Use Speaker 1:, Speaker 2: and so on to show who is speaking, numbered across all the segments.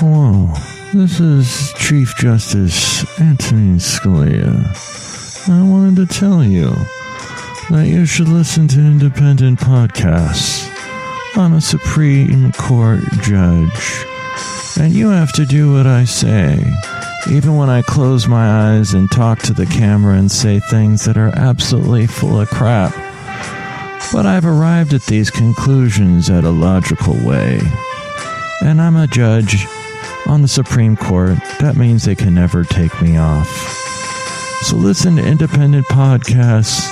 Speaker 1: Hello, this is Chief Justice Antonin Scalia. I wanted to tell you that you should listen to independent podcasts. I'm a Supreme Court judge, and you have to do what I say, even when I close my eyes and talk to the camera and say things that are absolutely full of crap. But I've arrived at these conclusions at a logical way, and I'm a judge on the Supreme Court. That means they can never take me off. So listen to independent podcasts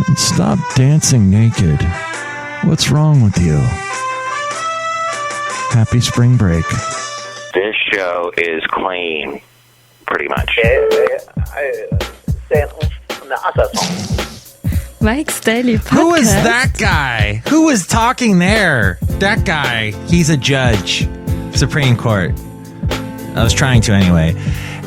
Speaker 1: and stop dancing naked. What's wrong with you? Happy spring break.
Speaker 2: This show is clean, pretty much.
Speaker 3: Mike's Daily Podcast.
Speaker 4: Who is that guy? Who was talking there? That guy, he's a judge. Supreme Court. I was trying to anyway.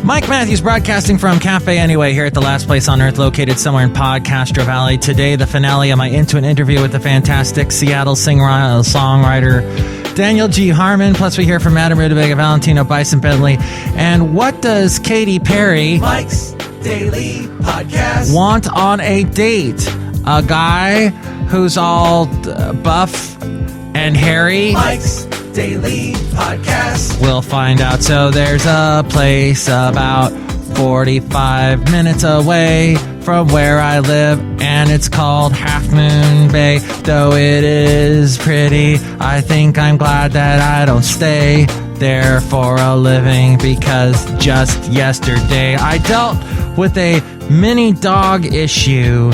Speaker 4: Mike Matthews broadcasting from Cafe Anyway here at the last place on earth located somewhere in Podcastro Valley. Today, the finale of my Into an interview with the fantastic Seattle singer-songwriter Daniel G. Harmon. Plus, we hear from Madame Rootabega, Valentino, Bison Bentley. And what does Katy Perry,
Speaker 5: Mike's Daily Podcast,
Speaker 4: want on a date? A guy who's all buff and hairy?
Speaker 5: Mike's Daily Podcast.
Speaker 4: We'll find out. So there's a place about 45 minutes away from where I live, and it's called Half Moon Bay. Though it is pretty, I think I'm glad that I don't stay there for a living, because just yesterday I dealt with a mini dog issue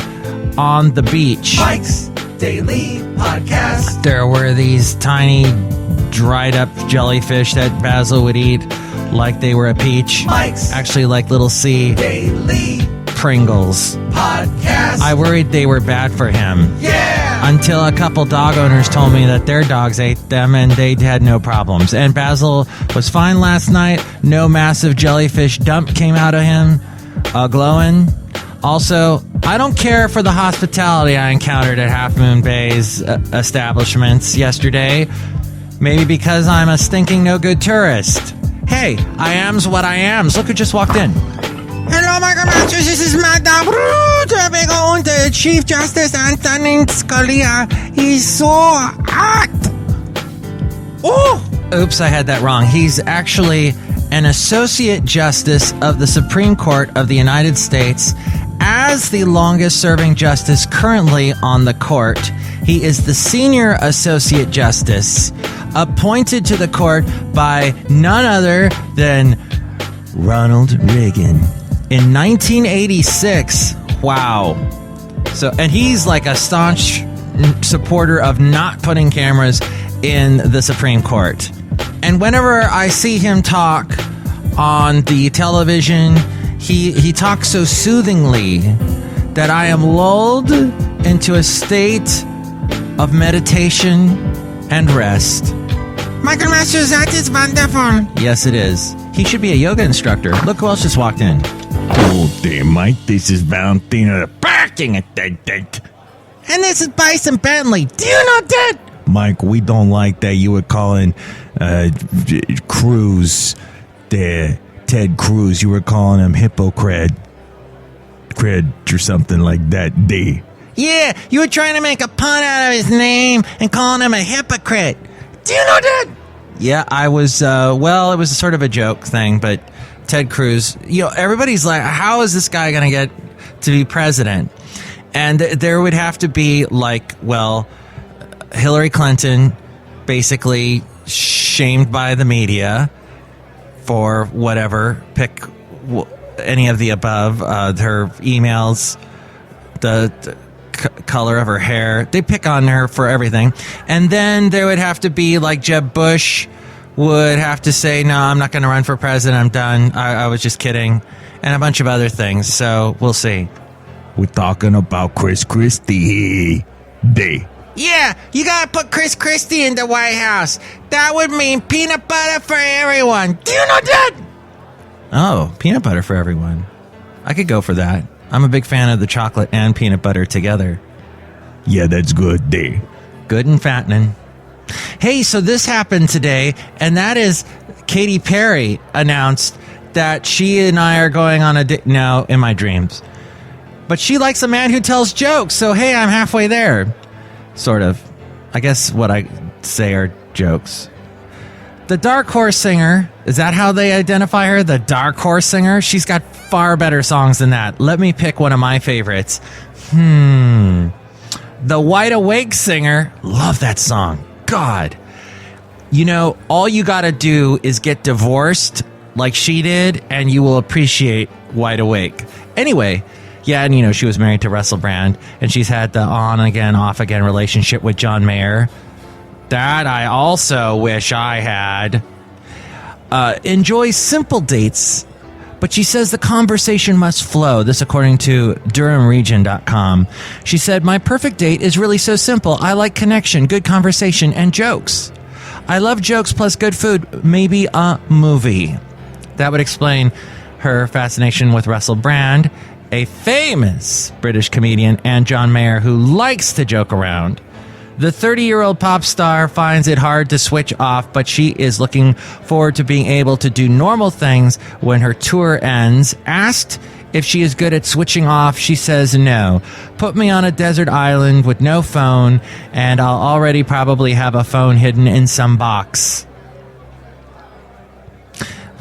Speaker 4: on the beach.
Speaker 5: Mike's Daily Podcast.
Speaker 4: There were these tiny dried up jellyfish that Basil would eat like they were a peach.
Speaker 5: Mike's
Speaker 4: actually like little
Speaker 5: Daily
Speaker 4: Pringles.
Speaker 5: Podcast.
Speaker 4: I worried they were bad for him.
Speaker 5: Yeah!
Speaker 4: Until a couple dog owners told me that their dogs ate them and they had no problems. And Basil was fine last night. No massive jellyfish dump came out of him. Glowing. Also, I don't care for the hospitality I encountered at Half Moon Bay's establishments yesterday. Maybe because I'm a stinking no good tourist. Hey, I am's what I am's. Look who just walked in. Hello, Michael Masters. This is Madame Rootabega and the Chief Justice Antonin Scalia. He's so hot. Oh! Oops, I had that wrong. He's actually an Associate Justice of the Supreme Court of the United States. As the longest-serving justice currently on the court, he is the Senior Associate Justice, appointed to the court by none other than Ronald Reagan in 1986. Wow. So, and he's like a staunch supporter of not putting cameras in the Supreme Court. And whenever I see him talk on the television, he talks so soothingly that I am lulled into a state of meditation and rest. Michael Masters, that is wonderful. Yes, it is. He should be a yoga instructor. Look who else just walked in.
Speaker 1: Oh, dear, Mike, this is Valentino, the parking attendant.
Speaker 4: And this is Bison Bentley. Do you know that?
Speaker 1: Mike, we don't like that you were calling Cruz, Ted Cruz. You were calling him hypocrite or something like that. D.
Speaker 4: Yeah, you were trying to make a pun out of his name and calling him a hypocrite. Do you know that? Yeah, I was, it was sort of a joke thing, but Ted Cruz, everybody's like, how is this guy going to get to be president? And there would have to be Hillary Clinton basically shamed by the media for whatever, pick any of the above, her emails, the color of her hair. They pick on her for everything. And then there would have to be Jeb Bush would have to say, no, I'm not going to run for president. I'm done. I was just kidding. And a bunch of other things. So we'll see.
Speaker 1: We're talking about Chris Christie.
Speaker 4: Yeah, you got to put Chris Christie in the White House. That would mean peanut butter for everyone. Do you know that? Oh, peanut butter for everyone. I could go for that. I'm a big fan of the chocolate and peanut butter together.
Speaker 1: Yeah, that's good, D.
Speaker 4: Good and fattening. Hey, so this happened today, and that is Katy Perry announced that she and I are going on a date now in my dreams. But she likes a man who tells jokes, so hey, I'm halfway there. Sort of. I guess what I say are jokes. The Dark Horse Singer, is that how they identify her? The Dark Horse Singer? She's got far better songs than that. Let me pick one of my favorites. The Wide Awake Singer, love that song. God. You know, all you gotta do is get divorced like she did, and you will appreciate Wide Awake. Anyway, yeah, and you know, she was married to Russell Brand, and she's had the on-again, off-again relationship with John Mayer. That I also wish I had. Enjoys simple dates, but she says the conversation must flow. This according to DurhamRegion.com. She said, my perfect date is really so simple. I like connection, good conversation, and jokes. I love jokes plus good food, maybe a movie. That would explain her fascination with Russell Brand, a famous British comedian, and John Mayer, who likes to joke around. The 30-year-old pop star finds it hard to switch off, but she is looking forward to being able to do normal things when her tour ends. Asked if she is good at switching off, she says no. Put me on a desert island with no phone, and I'll already probably have a phone hidden in some box.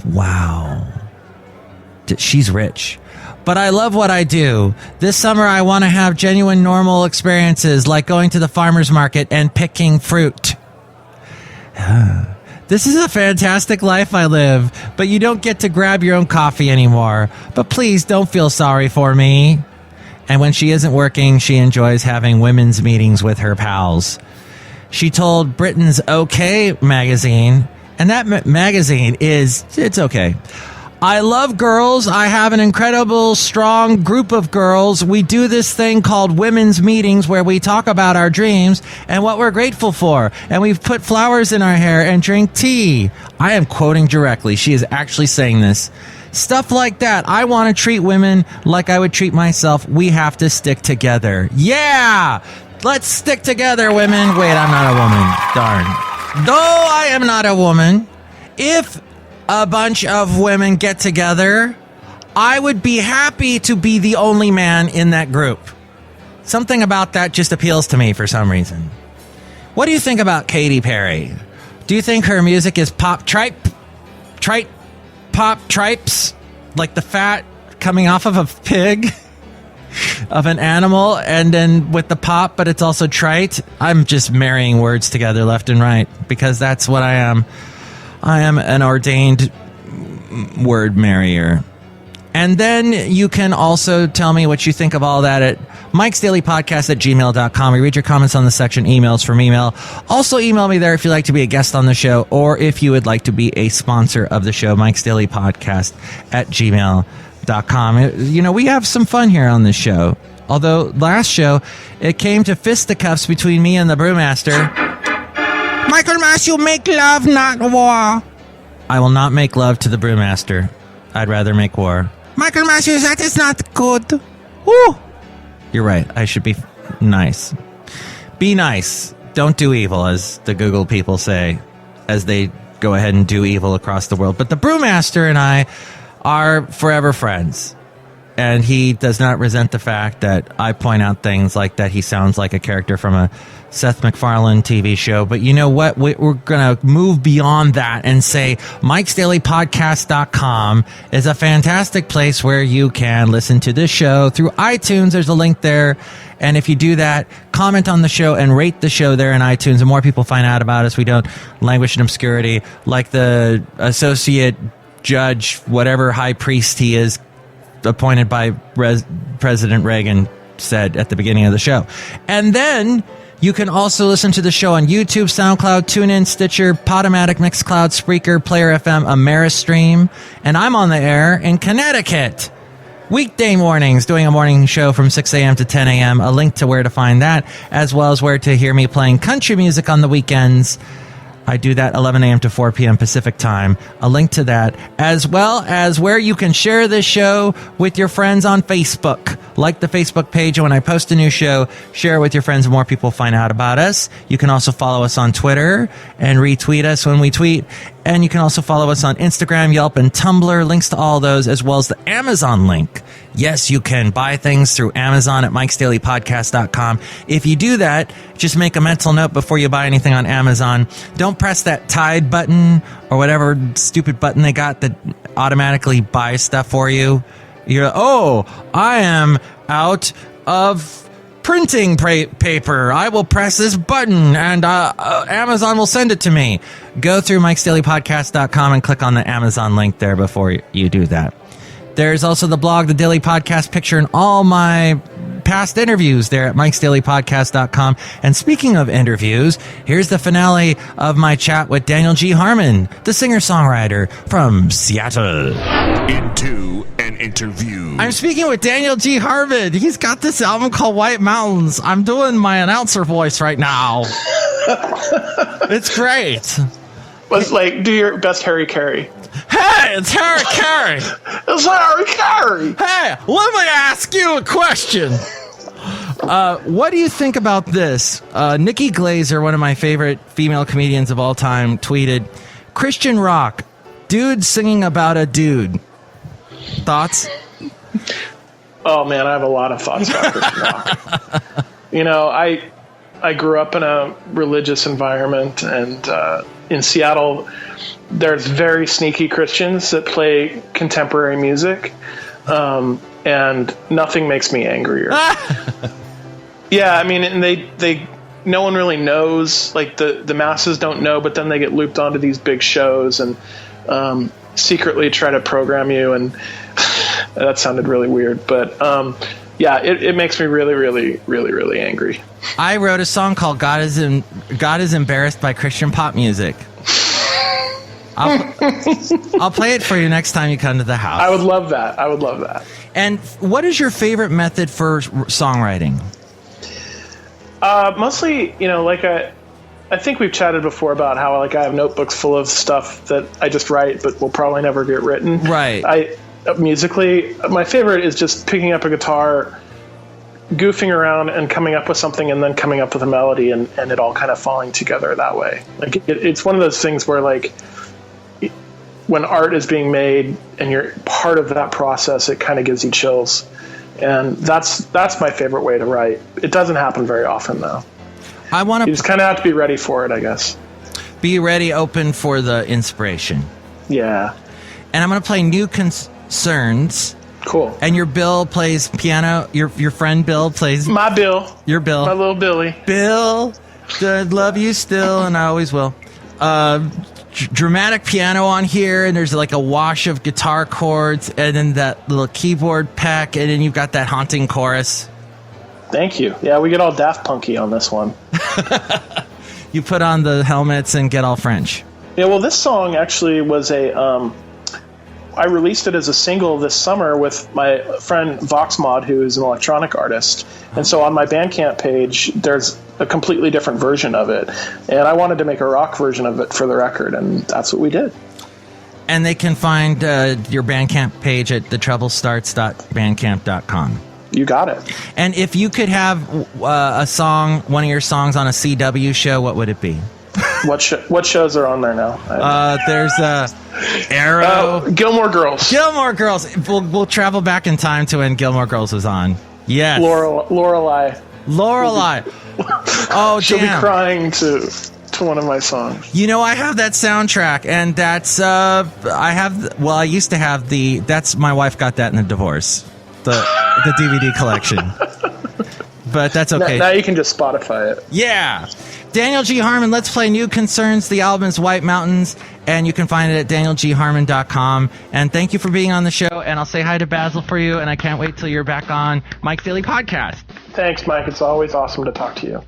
Speaker 4: Wow. She's rich. But I love what I do. This summer, I want to have genuine normal experiences like going to the farmer's market and picking fruit. This is a fantastic life I live, but you don't get to grab your own coffee anymore. But please don't feel sorry for me. And when she isn't working, she enjoys having women's meetings with her pals. She told Britain's OK magazine, and that magazine it's okay. I love girls. I have an incredible, strong group of girls. We do this thing called women's meetings where we talk about our dreams and what we're grateful for. And we've put flowers in our hair and drink tea. I am quoting directly. She is actually saying this. Stuff like that. I want to treat women like I would treat myself. We have to stick together. Yeah! Let's stick together, women. Wait, I'm not a woman. Darn. Though I am not a woman, if a bunch of women get together, I would be happy to be the only man in that group. Something about that just appeals to me for some reason. What do you think about Katy Perry? Do you think her music is pop tripe? Pop tripes? Like the fat coming off of a pig? Of an animal, and then with the pop, but it's also trite? I'm just marrying words together left and right because that's what I am. I am an ordained word marrier. And then you can also tell me what you think of all that at MIKEs-DAILY-PODCAST-856-Gmail.com. We read your comments on the section emails from email. Also email me there if you'd like to be a guest on the show or if you would like to be a sponsor of the show, MIKEs-DAILY-PODCAST@gmail.com. You know, we have some fun here on this show. Although last show, it came to fisticuffs between me and the brewmaster. Michael Matthew, make love, not war. I will not make love to the brewmaster. I'd rather make war. Michael Matthews, that is not good. Woo! You're right. I should be nice. Be nice. Don't do evil, as the Google people say, as they go ahead and do evil across the world. But the brewmaster and I are forever friends. And he does not resent the fact that I point out things like that he sounds like a character from a Seth MacFarlane TV show. But you know what? We're going to move beyond that and say MIKEs-DAILY-PODCAST.com is a fantastic place where you can listen to this show through iTunes. There's a link there. And if you do that, comment on the show and rate the show there in iTunes. The more people find out about us, we don't languish in obscurity like the associate judge, whatever high priest he is, appointed by President Reagan said at the beginning of the show. And then you can also listen to the show on YouTube, SoundCloud, TuneIn, Stitcher, Podomatic, Mixcloud, Spreaker, Player FM, Ameristream. And I'm on the air in Connecticut. Weekday mornings, doing a morning show from 6 a.m. to 10 a.m. A link to where to find that, as well as where to hear me playing country music on the weekends. I do that 11 a.m. to 4 p.m. Pacific time. A link to that, as well as where you can share this show with your friends on Facebook. Like the Facebook page, and when I post a new show, share it with your friends and more people find out about us. You can also follow us on Twitter and retweet us when we tweet. And you can also follow us on Instagram, Yelp, and Tumblr. Links to all those, as well as the Amazon link. Yes, you can buy things through Amazon at MIKEs-DAILY-PODCAST.com. If you do that, just make a mental note before you buy anything on Amazon. Don't press that Tide button or whatever stupid button they got that automatically buys stuff for you. You're, oh, I am out of printing paper. I will press this button and Amazon will send it to me. Go through MIKEs-DAILY-PODCAST.com and click on the Amazon link there before you do that. There's also the blog, the Daily Podcast picture, and all my past interviews there at MIKEs-DAILY-PODCAST.com. And speaking of interviews, here's the finale of my chat with Daniel G. Harmon, the singer-songwriter from Seattle.
Speaker 3: Into an interview.
Speaker 4: I'm speaking with Daniel G. Harmon. He's got this album called White Mountains. I'm doing my announcer voice right now. It's great.
Speaker 6: Let's do your best Harry Carey.
Speaker 4: Hey, it's Harry Carey.
Speaker 6: It's Harry Carey.
Speaker 4: Hey, let me ask you a question. What do you think about this? Nikki Glazer, one of my favorite female comedians of all time, tweeted, Christian rock, dude singing about a dude. Thoughts?
Speaker 6: Oh, man, I have a lot of thoughts about Christian rock. You know, I grew up in a religious environment, and in Seattle, there's very sneaky Christians that play contemporary music, and nothing makes me angrier. Yeah, I mean, and they no one really knows, like the masses don't know, but then they get looped onto these big shows and secretly try to program you, and that sounded really weird, but yeah, it makes me really, really, really, really angry.
Speaker 4: I wrote a song called God is Embarrassed by Christian Pop Music. I'll play it for you next time you come to the house.
Speaker 6: I would love that.
Speaker 4: And what is your favorite method for songwriting?
Speaker 6: Mostly, you know, like I think we've chatted before about how I have notebooks full of stuff that I just write but will probably never get written.
Speaker 4: Right.
Speaker 6: Musically, my favorite is just picking up a guitar, goofing around and coming up with something, and then coming up with a melody, and it all kind of falling together that way. Like it's one of those things where, like, when art is being made and you're part of that process, it kind of gives you chills. And that's my favorite way to write. It doesn't happen very often, though. You just kind of have to be ready for it, I guess.
Speaker 4: Be ready, open for the inspiration.
Speaker 6: Yeah.
Speaker 4: And I'm going to play New Concerns.
Speaker 6: Cool.
Speaker 4: And your Bill plays piano. Your friend Bill plays...
Speaker 6: My Bill.
Speaker 4: Your Bill.
Speaker 6: My little Billy.
Speaker 4: Bill, I love you still, and I always will. Dramatic piano on here, and there's like a wash of guitar chords, and then that little keyboard peck, and then you've got that haunting chorus.
Speaker 6: Thank you. Yeah, we get all Daft Punky on this one.
Speaker 4: You put on the helmets and get all French.
Speaker 6: Yeah, well, this song actually was I released it as a single this summer with my friend Voxmod, who is an electronic artist. And so on my Bandcamp page, there's a completely different version of it. And I wanted to make a rock version of it for the record, and that's what we did.
Speaker 4: And they can find your Bandcamp page at thetroublestarts.bandcamp.com.
Speaker 6: You got it.
Speaker 4: And if you could have one of your songs on a CW show, what would it be?
Speaker 6: What shows are on there now?
Speaker 4: There's Arrow.
Speaker 6: Gilmore Girls.
Speaker 4: Gilmore Girls. We'll travel back in time to when Gilmore Girls was on. Yes.
Speaker 6: Lorelai.
Speaker 4: Oh,
Speaker 6: She'll
Speaker 4: damn.
Speaker 6: be crying to one of my songs.
Speaker 4: You know, I have that soundtrack, and that's I used to have that's my wife got that in the divorce, the DVD collection. But that's okay.
Speaker 6: Now you can just Spotify it.
Speaker 4: Yeah. Daniel G. Harmon, let's play New Concerns. The album is White Mountains, and you can find it at DanielGHarmon.com. And thank you for being on the show, and I'll say hi to Basil for you, and I can't wait till you're back on Mike's Daily Podcast.
Speaker 6: Thanks, Mike. It's always awesome to talk to you.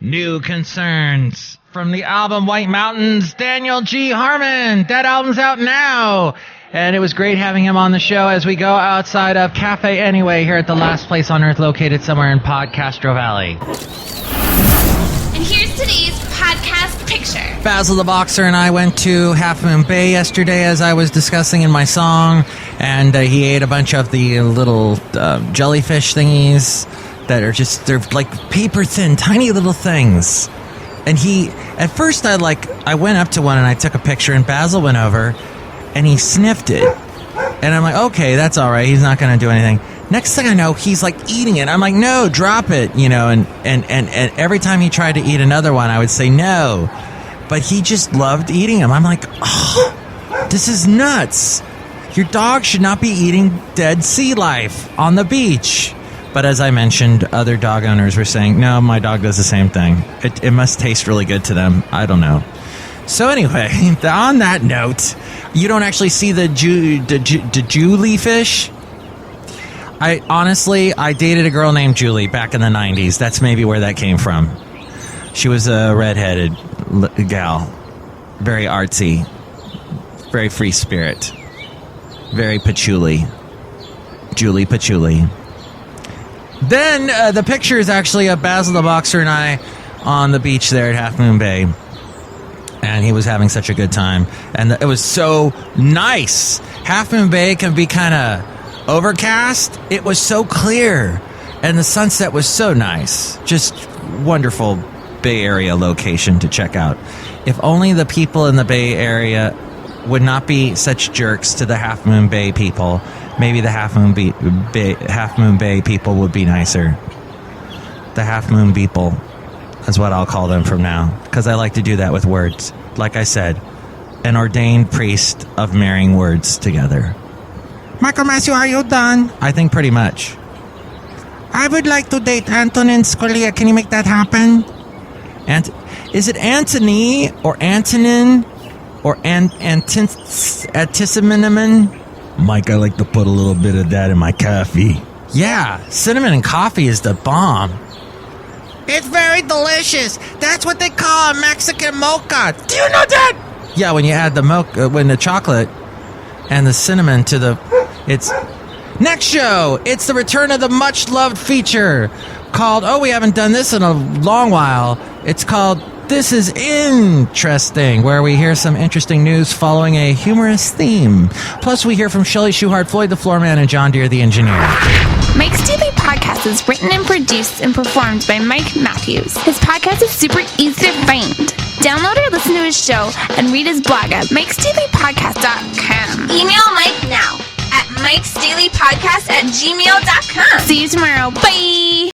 Speaker 4: New Concerns. From the album White Mountains, Daniel G. Harmon. That album's out now. And it was great having him on the show as we go outside of Cafe Anyway here at the last place on earth located somewhere in Podcastro Valley.
Speaker 7: And here's today's podcast picture.
Speaker 4: Basil the Boxer and I went to Half Moon Bay yesterday, as I was discussing in my song, and he ate a bunch of the little jellyfish thingies that are they're like paper thin, tiny little things. And at first I went up to one and I took a picture, and Basil went over and he sniffed it. And I'm like, okay, that's all right. He's not going to do anything. Next thing I know, he's like eating it. I'm like, no, drop it, and every time he tried to eat another one, I would say no. But he just loved eating them. I'm like, oh, this is nuts. Your dog should not be eating dead sea life on the beach. But as I mentioned, other dog owners were saying, no, my dog does the same thing. It must taste really good to them. I don't know. So anyway, on that note, you don't actually see the jellyfish. I dated a girl named Julie back in the 90s. That's maybe where that came from. She was a redheaded gal. Very artsy. Very free spirit. Very patchouli. Julie Patchouli. Then the picture is actually of Basil the Boxer and I on the beach there at Half Moon Bay. And he was having such a good time. And it was so nice. Half Moon Bay can be kind of overcast. It was so clear. And the sunset was so nice. Just wonderful Bay Area location to check out. If only the people in the Bay Area would not be such jerks to the Half Moon Bay people, maybe the Half Moon Bay people would be nicer. The Half Moon people. That's what I'll call them from now, because I like to do that with words. Like I said, an ordained priest of marrying words together. Michael Matthew, are you done? I think pretty much. I would like to date Antonin Scalia. Can you make that happen? Is it Antony or Antonin or Antisimoniman? Mike, I like to put a little bit of that in my coffee. Yeah, cinnamon and coffee is the bomb. It's very delicious. That's what they call a Mexican mocha. Do you know that? Yeah, when you add the mocha, when the chocolate and the cinnamon to it's next show. It's the return of the much loved feature called, we haven't done this in a long while. It's called This Is Interesting, where we hear some interesting news following a humorous theme. Plus, we hear from Shelley Shuhart, Floyd the Floorman, and John Deere the Engineer.
Speaker 7: Mike's Daily Podcast is written and produced and performed by Mike Matthews. His podcast is super easy to find. Download or listen to his show and read his blog at MIKEs-DAILY-PODCAST.com. Email Mike now at MIKEs-DAILY-PODCAST@gmail.com. See you tomorrow. Bye!